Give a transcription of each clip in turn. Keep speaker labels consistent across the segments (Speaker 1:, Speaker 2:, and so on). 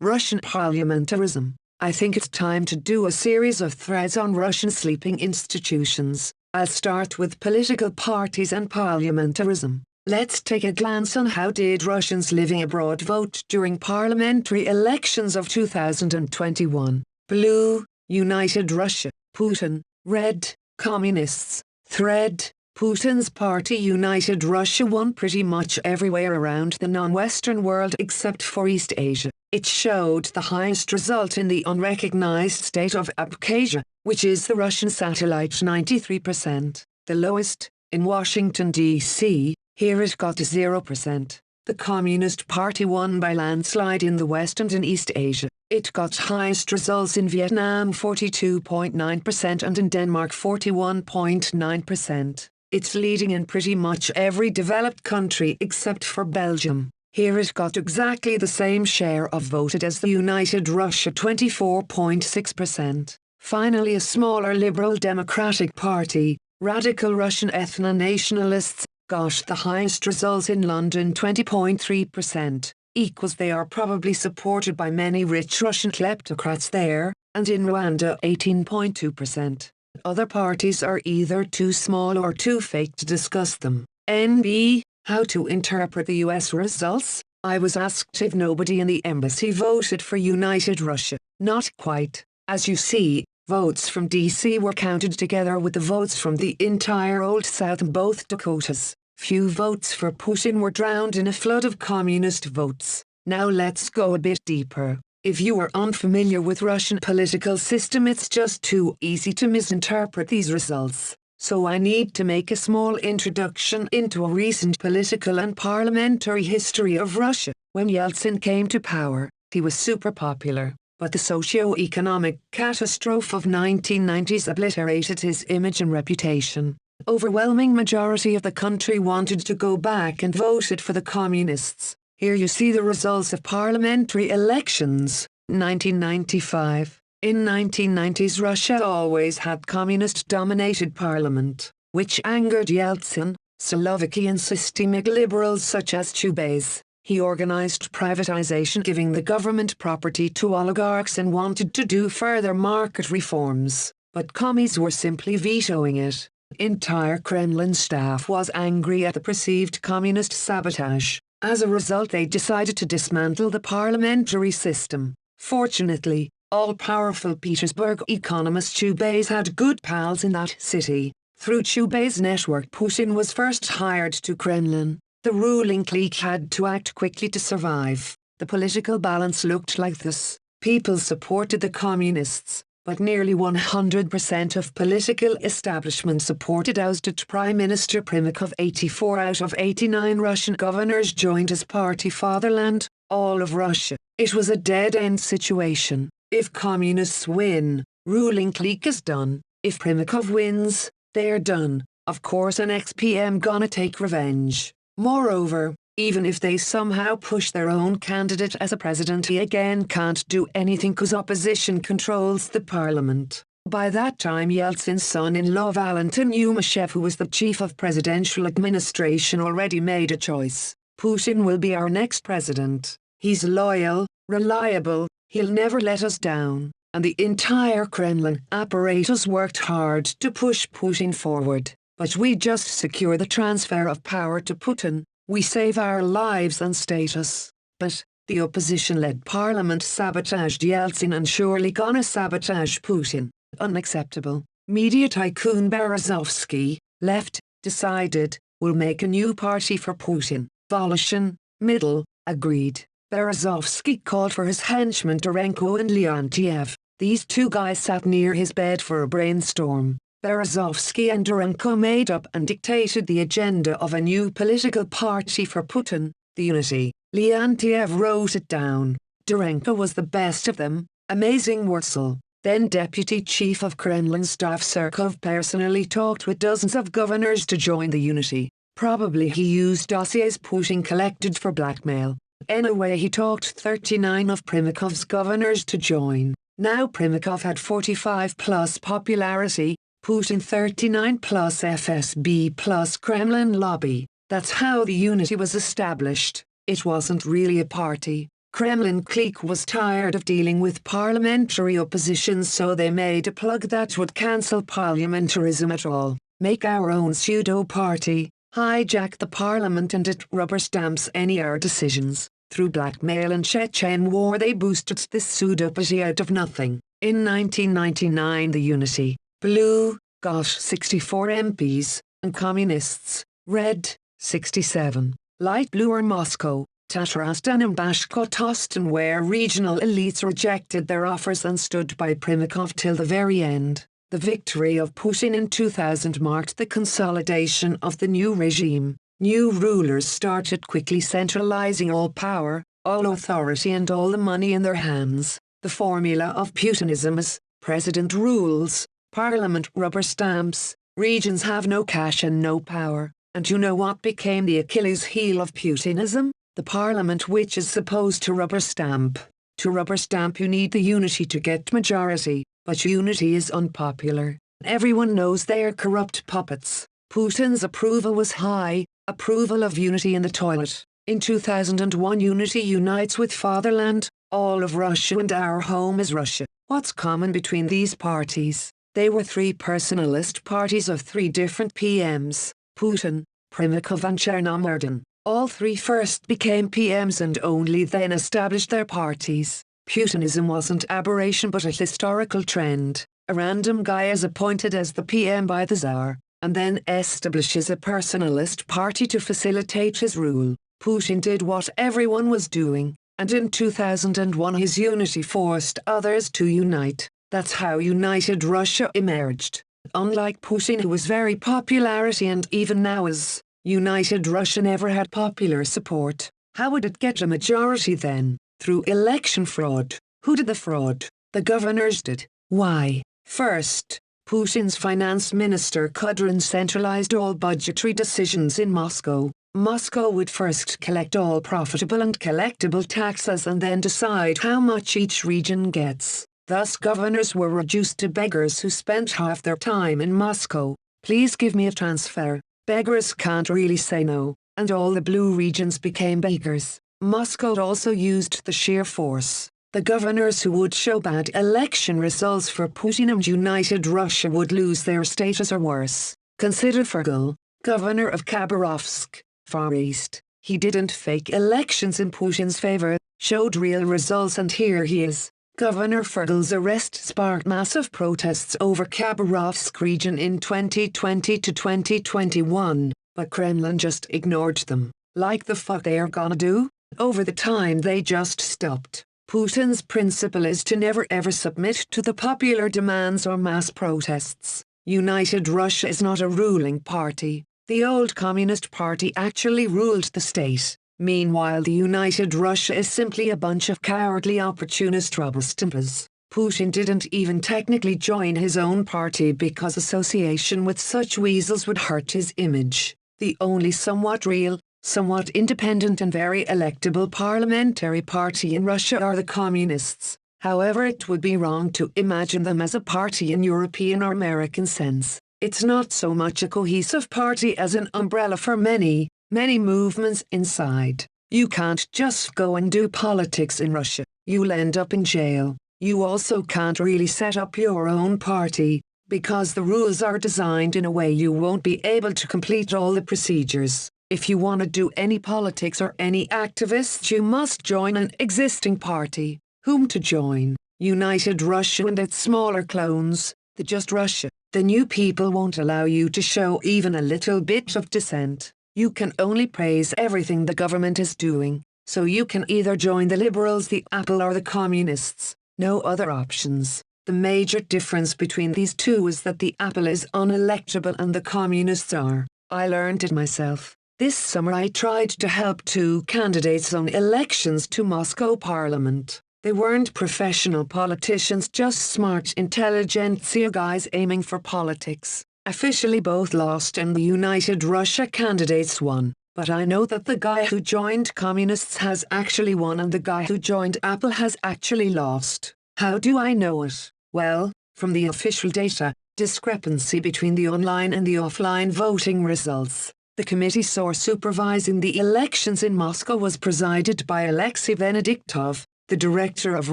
Speaker 1: Russian parliamentarism. I think it's time to do a series of threads on Russian sleeping institutions. I'll start with political parties and parliamentarism. Let's take a glance on how did Russians living abroad vote during parliamentary elections of 2021. Blue, United Russia. Putin. Red, Communists. Thread, Putin's party United Russia won pretty much everywhere around the non-Western world except for East Asia. It showed the highest result in the unrecognized state of Abkhazia, which is the Russian satellite, 93%. The lowest, in Washington, D.C., here it got 0%. The Communist Party won by landslide in the West and in East Asia. It got highest results in Vietnam, 42.9%, and in Denmark, 41.9%. It's leading in pretty much every developed country except for Belgium. Here it got exactly the same share of voted as the United Russia, 24.6%. Finally, a smaller Liberal Democratic Party, radical Russian ethno-nationalists, got the highest results in London, 20.3%. Equals they are probably supported by many rich Russian kleptocrats there, and in Rwanda 18.2%. Other parties are either too small or too fake to discuss them. NB, how to interpret the US results? I was asked if nobody in the embassy voted for United Russia. Not quite. As you see, votes from DC were counted together with the votes from the entire Old South and both Dakotas. Few votes for Putin were drowned in a flood of communist votes. Now let's go a bit deeper. If you are unfamiliar with Russian political system, it's just too easy to misinterpret these results. So I need to make a small introduction into a recent political and parliamentary history of Russia. When Yeltsin came to power, he was super popular, but the socio-economic catastrophe of 1990s obliterated his image and reputation. Overwhelming majority of the country wanted to go back and voted for the communists. Here you see the results of parliamentary elections. 1995. In 1990s Russia always had communist-dominated parliament, which angered Yeltsin. Slovakian systemic liberals such as Chubais. He organized privatization, giving the government property to oligarchs, and wanted to do further market reforms. But commies were simply vetoing it. Entire Kremlin staff was angry at the perceived communist sabotage. As a result, they decided to dismantle the parliamentary system. Fortunately, all-powerful Petersburg economist Chubais had good pals in that city. Through Chubais' network, Putin was first hired to Kremlin. The ruling clique had to act quickly to survive. The political balance looked like this. People supported the communists, but nearly 100% of political establishment supported ousted Prime Minister Primakov. 84 out of 89 Russian governors joined his party Fatherland, all of Russia. It was a dead-end situation. If communists win, ruling clique is done. If Primakov wins, they're done. Of course an ex-PM gonna take revenge. Moreover, even if they somehow push their own candidate as a president, he again can't do anything cause opposition controls the parliament. By that time Yeltsin's son-in-law Valentin Yumashev, who was the chief of presidential administration, already made a choice. Putin will be our next president. He's loyal, reliable, he'll never let us down. And the entire Kremlin apparatus worked hard to push Putin forward. But we just secure the transfer of power to Putin. We save our lives and status. But the opposition-led parliament sabotaged Yeltsin and surely gonna sabotage Putin. Unacceptable. Media tycoon Berezovsky, left, decided, will make a new party for Putin. Voloshin, middle, agreed. Berezovsky called for his henchmen Durenko and Leontiev. These two guys sat near his bed for a brainstorm. Berezovsky and Durenko made up and dictated the agenda of a new political party for Putin, the Unity. Leontiev wrote it down. Durenko was the best of them, amazing Wurzel. Then Deputy Chief of Kremlin Staff Surkov personally talked with dozens of governors to join the Unity. Probably he used dossiers Putin collected for blackmail. Anyway, he talked 39 of Primakov's governors to join. Now Primakov had 45 plus popularity, Putin 39 plus FSB plus Kremlin lobby. That's how the Unity was established. It wasn't really a party. Kremlin clique was tired of dealing with parliamentary opposition, so they made a plug that would cancel parliamentarism at all, make our own pseudo-party, hijack the parliament and it rubber stamps any our decisions. Through blackmail and Chechen war they boosted this pseudo-party out of nothing. In 1999 the Unity, Blue, got 64 MPs, and Communists, Red, 67. Light blue are Moscow, Tatarstan and Bashkortostan, where regional elites rejected their offers and stood by Primakov till the very end. The victory of Putin in 2000 marked the consolidation of the new regime. New rulers started quickly centralizing all power, all authority and all the money in their hands. The formula of Putinism is, president rules, parliament rubber stamps, regions have no cash and no power. And you know what became the Achilles heel of Putinism? The parliament, which is supposed to rubber stamp. To rubber stamp you need the unity to get majority, but unity is unpopular. Everyone knows they are corrupt puppets. Putin's approval was high, approval of unity in the toilet. In 2001 unity unites with fatherland, all of Russia and our home is Russia. What's common between these parties? They were three personalist parties of three different PMs, Putin, Primakov and Chernomordin. All three first became PMs and only then established their parties. Putinism wasn't aberration but a historical trend. A random guy is appointed as the PM by the Tsar, and then establishes a personalist party to facilitate his rule. Putin did what everyone was doing, and in 2001 his unity forced others to unite. That's how United Russia emerged. Unlike Putin, who was very popularity and even now is, United Russia never had popular support. How would it get a majority then? Through election fraud. Who did the fraud? The governors did. Why? First, Putin's finance minister Kudrin centralized all budgetary decisions in Moscow. Moscow would first collect all profitable and collectible taxes and then decide how much each region gets. Thus governors were reduced to beggars who spent half their time in Moscow. Please give me a transfer. Beggars can't really say no, and all the blue regions became beggars. Moscow also used the sheer force. The governors who would show bad election results for Putin and United Russia would lose their status or worse. Consider Fergal, governor of Khabarovsk, Far East. He didn't fake elections in Putin's favor, showed real results, and here he is. Governor Fergal's arrest sparked massive protests over Khabarovsk region in 2020 to 2021, but Kremlin just ignored them. Like the fuck they are gonna do? Over the time they just stopped. Putin's principle is to never ever submit to the popular demands or mass protests. United Russia is not a ruling party. The old Communist Party actually ruled the state. Meanwhile the United Russia is simply a bunch of cowardly opportunist rubberstamps. Putin didn't even technically join his own party because association with such weasels would hurt his image. The only somewhat real, somewhat independent and very electable parliamentary party in Russia are the Communists. However, it would be wrong to imagine them as a party in European or American sense. It's not so much a cohesive party as an umbrella for many movements inside. You can't just go and do politics in Russia. You'll end up in jail. You also can't really set up your own party, because the rules are designed in a way you won't be able to complete all the procedures. If you want to do any politics or any activists, you must join an existing party. Whom to join? United Russia and its smaller clones, the Just Russia. The new people won't allow you to show even a little bit of dissent. You can only praise everything the government is doing, so you can either join the liberals, the Apple or the communists. No other options. The major difference between these two is that the Apple is unelectable and the communists are. I learned it myself. This summer I tried to help two candidates on elections to Moscow Parliament. They weren't professional politicians, just smart intelligentsia guys aiming for politics. Officially both lost and the United Russia candidates won. But I know that the guy who joined communists has actually won and the guy who joined Apple has actually lost. How do I know it? Well, from the official data, discrepancy between the online and the offline voting results. The committee supervising the elections in Moscow was presided by Alexei Venediktov, the director of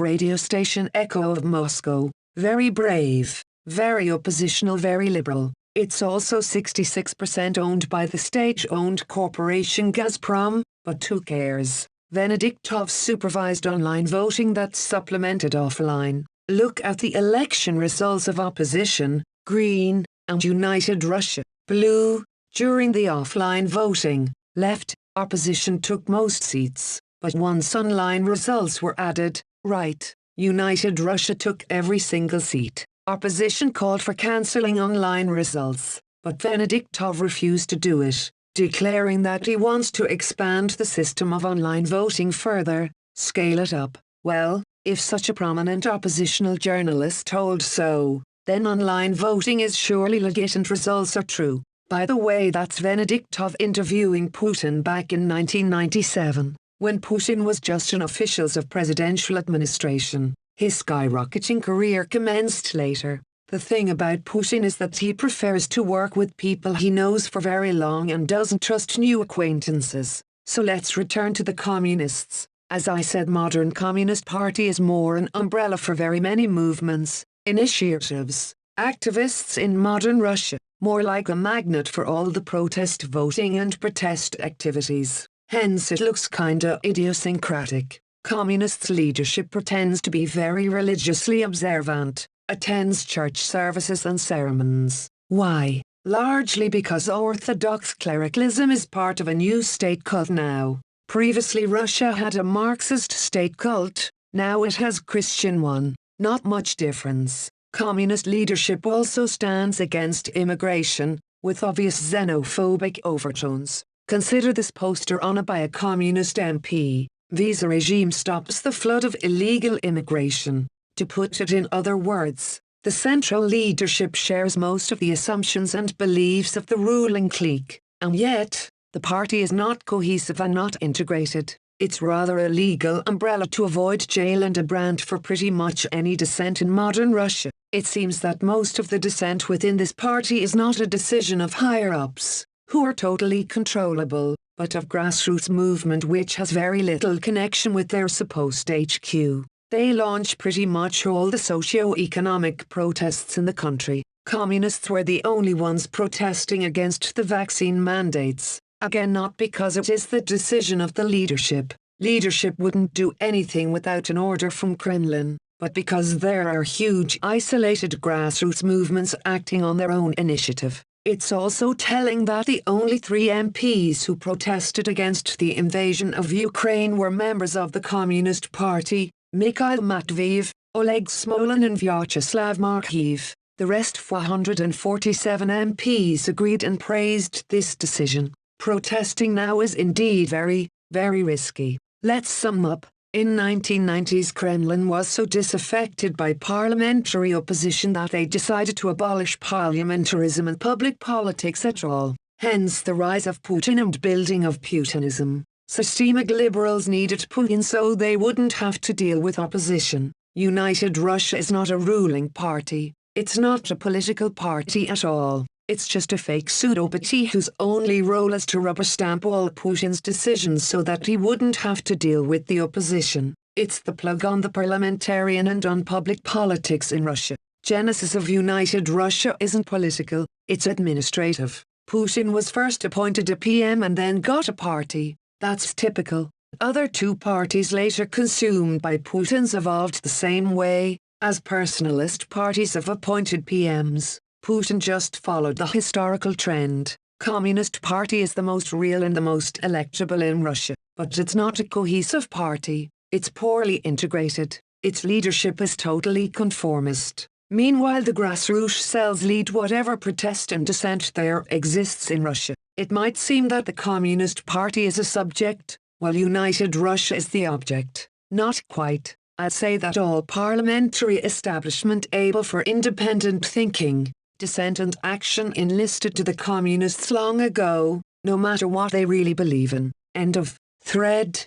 Speaker 1: radio station Echo of Moscow. Very brave, very oppositional, very liberal. It's also 66% owned by the state-owned corporation Gazprom, but who cares? Venediktov supervised online voting that's supplemented offline. Look at the election results of opposition, Green, and United Russia, Blue. During the offline voting, Left, opposition took most seats, but once online results were added, Right, United Russia took every single seat. Opposition called for cancelling online results, but Venediktov refused to do it, declaring that he wants to expand the system of online voting further, scale it up. Well, if such a prominent oppositional journalist told so, then online voting is surely legit and results are true. By the way, that's Venediktov interviewing Putin back in 1997, when Putin was just an official of presidential administration. His skyrocketing career commenced later. The thing about Putin is that he prefers to work with people he knows for very long and doesn't trust new acquaintances. So let's return to the communists. As I said, modern Communist Party is more an umbrella for very many movements, initiatives, activists in modern Russia. More like a magnet for all the protest voting and protest activities. Hence it looks kinda idiosyncratic. Communists' leadership pretends to be very religiously observant, attends church services and sermons. Why? Largely because Orthodox clericalism is part of a new state cult now. Previously Russia had a Marxist state cult, now it has Christian one. Not much difference. Communist leadership also stands against immigration, with obvious xenophobic overtones. Consider this poster on by a communist MP. Visa regime stops the flood of illegal immigration. To put it in other words, the central leadership shares most of the assumptions and beliefs of the ruling clique. And yet, the party is not cohesive and not integrated. It's rather a legal umbrella to avoid jail and a brand for pretty much any dissent in modern Russia. It seems that most of the dissent within this party is not a decision of higher-ups, who are totally controllable, but of grassroots movement which has very little connection with their supposed HQ. They launch pretty much all the socio-economic protests in the country. Communists were the only ones protesting against the vaccine mandates. Again, not because it is the decision of the leadership. Leadership wouldn't do anything without an order from Kremlin, but because there are huge isolated grassroots movements acting on their own initiative. It's also telling that the only 3 MPs who protested against the invasion of Ukraine were members of the Communist Party, Mikhail Matveyev, Oleg Smolin and Vyacheslav Markiev. The rest 447 MPs agreed and praised this decision. Protesting now is indeed very, very risky. Let's sum up. In 1990s, Kremlin was so disaffected by parliamentary opposition that they decided to abolish parliamentarism and public politics at all. Hence the rise of Putin and building of Putinism. Systemic liberals needed Putin so they wouldn't have to deal with opposition. United Russia is not a ruling party. It's not a political party at all. It's just a fake pseudo-party whose only role is to rubber stamp all Putin's decisions so that he wouldn't have to deal with the opposition. It's the plug on the parliamentarian and on public politics in Russia. Genesis of United Russia isn't political, it's administrative. Putin was first appointed a PM and then got a party. That's typical. Other 2 parties later consumed by Putin's evolved the same way, as personalist parties have appointed PMs. Putin just followed the historical trend. Communist Party is the most real and the most electable in Russia, but it's not a cohesive party. It's poorly integrated. Its leadership is totally conformist. Meanwhile, the grassroots cells lead whatever protest and dissent there exists in Russia. It might seem that the Communist Party is a subject, while United Russia is the object. Not quite. I'd say that all parliamentary establishment able for independent thinking, dissent and action enlisted to the communists long ago, no matter what they really believe in. End of thread.